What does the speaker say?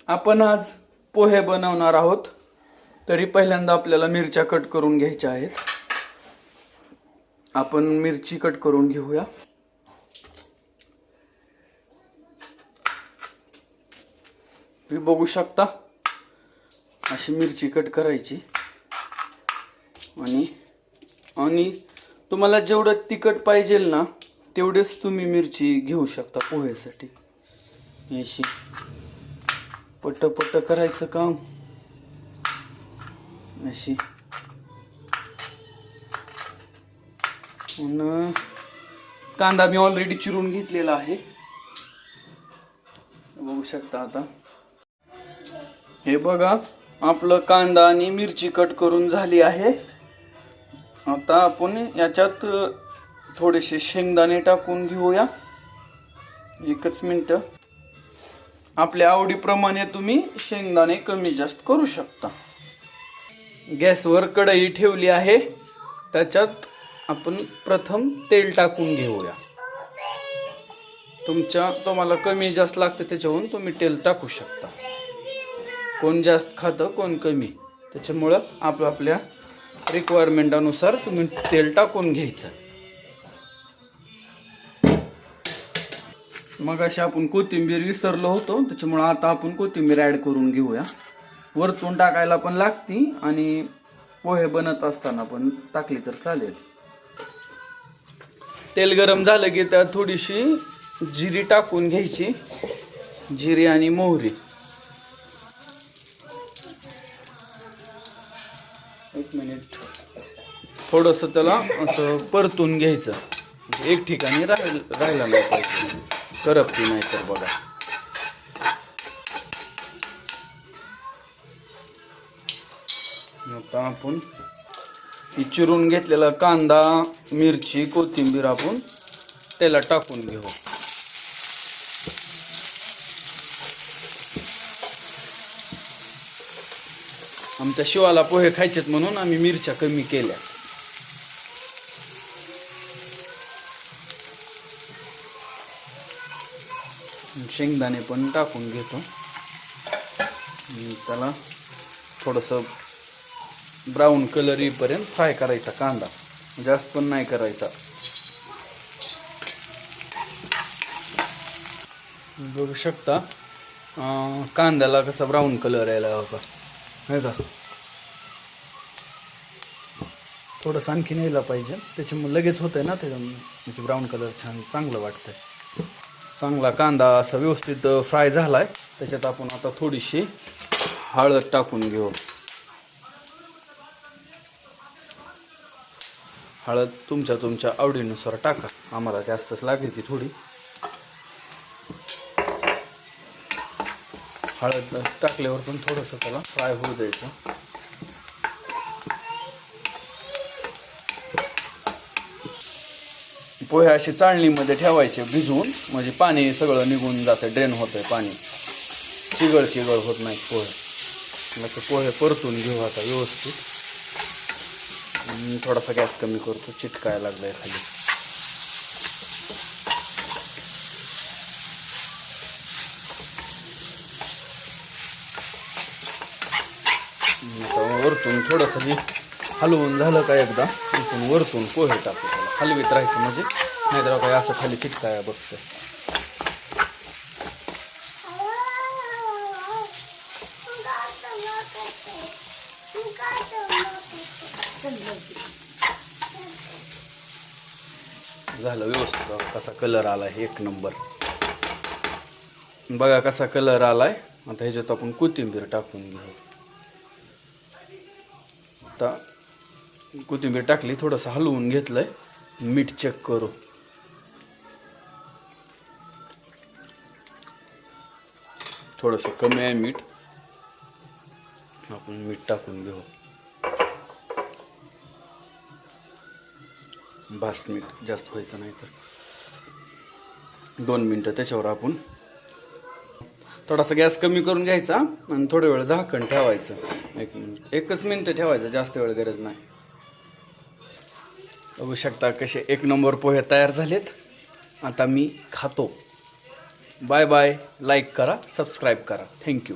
आपण आज पोहे बनवणार आहोत. तरी पहिल्यांदा आपल्याला मिरच्या कट करून घ्यायच्या आहेत. आपण मिरची कट करून घेऊया. तुम्ही बघू शकता अशी मिरची कट करायची आणि तुम्हाला जेवढं तिखट पाहिजे ना तेवढेच तुम्ही मिरची घेऊ शकता पोह्यासाठी. अशी पट करायचं काम. अशी कांदा मी ऑलरेडी चिरून घेतलेला आहे, बघू शकता. आता हे बघा आपलं कांदा आणि मिरची कट करून झाली आहे. आता आपण याच्यात थोडेसे शेंगदाणे टाकून घेऊया. एकच मिनिट. आपल्या आवडीप्रमाणे तुम्ही शेंगदाणे कमी जास्त करू शकता. गॅसवर कढई ठेवली आहे. त्याच्यात आपण प्रथम तेल टाकून घेऊया. तुम्हाला कमी जास्त लागतं त्याच्यावरून तुम्ही तेल टाकू शकता. कोण जास्त खातं कोण कमी, त्याच्यामुळं आपल्या रिक्वायरमेंटानुसार तुम्ही तेल टाकून घ्यायचं. मग अशी आपण कोथिंबीर विसरलो होतो, त्याच्यामुळं आता आपण कोथिंबीर ॲड करून घेऊया. वरतून टाकायला पण लागती आणि पोहे बनत असताना पण टाकली तर चालेल. तेल गरम झालं की त्यात थोडीशी जिरी टाकून घ्यायची. जिरी आणि मोहरी. एक मिनिट. थोडंसं त्याला असं परतून घ्यायचं, एक ठिकाणी राहिला नाही पाहिजे, करपती नाही तर. बघा आता आपण चिरून घेतलेला कांदा, मिरची, कोथिंबीर आपण त्याला टाकून घेऊ. आमच्या शिवाला पोहे खायचेत म्हणून आम्ही मिरच्या कमी केल्या. शेंगदाणे पण टाकून घेतो. त्याला थोडंसं ब्राऊन कलर येईपर्यंत फ्राय करायचा. कांदा जास्त पण नाही करायचा. बघू शकता कांद्याला कसा ब्राऊन कलर यायला होता, नाही का? थोडंसं आणखीन यायला पाहिजे, त्याच्यामुळे लगेच होतंय ना त्याच्यामुळे ब्राऊन कलर छान चांगलं वाटतंय. चांगला कांदा असा व्यवस्थित फ्राय झालाय. त्याच्यात आपण आता थोडीशी हळद टाकून घेऊ. हळद तुमच्या आवडीनुसार टाका. आम्हाला जास्तच लागेल ती थोडी. हळद टाकल्यावर पण थोडंसं त्याला फ्राय होऊ द्यायचं. पोहे अशी चाळणीमध्ये ठेवायचे भिजवून, म्हणजे पाणी सगळं निघून जातं, ड्रेन होतंय पाणी. चिगळ होत नाही पोहे. मग पोहे परतून घेऊ आता व्यवस्थित. थोडासा गॅस कमी करतो, चिटकायला लागलाय खाली. वरतून थोडंसं हलवून झालं का एकदा वरतून पोहे टाकू. त्याला हलवीत राहायचं, म्हणजे नाहीतर काय असं खाली चिटकाया बघतं. झालं व्यवस्थित. कसा कलर आलाय, एक नंबर. बघा कसा कलर आलाय. आता ह्याच्यात आपण कोथिंबीर टाकून घेऊ. आता कोथिंबीर टाकली, थोडंसं हलवून घेतलंय. मीठ चेक करू. थोडंसं कमी आहे मीठ, आपण मीठ टाकून घेऊ. बास, मीठ जास्त व्हायचं नाही तर. 2 मिनटं त्याच्यावर आपण थोडासा गॅस कमी करून घ्यायचा आणि थोडा वेळ झाकण ठेवायचं. 1 मिनिट, 1च मिनिट ठेवायचं, जास्त वेळ गरज नाही. बघू शकता कसे 1 नंबर पोहे तयार झालेत. आता मी खातो. Bye bye. लाईक करा, सबस्क्राईब करा. थँक्यू.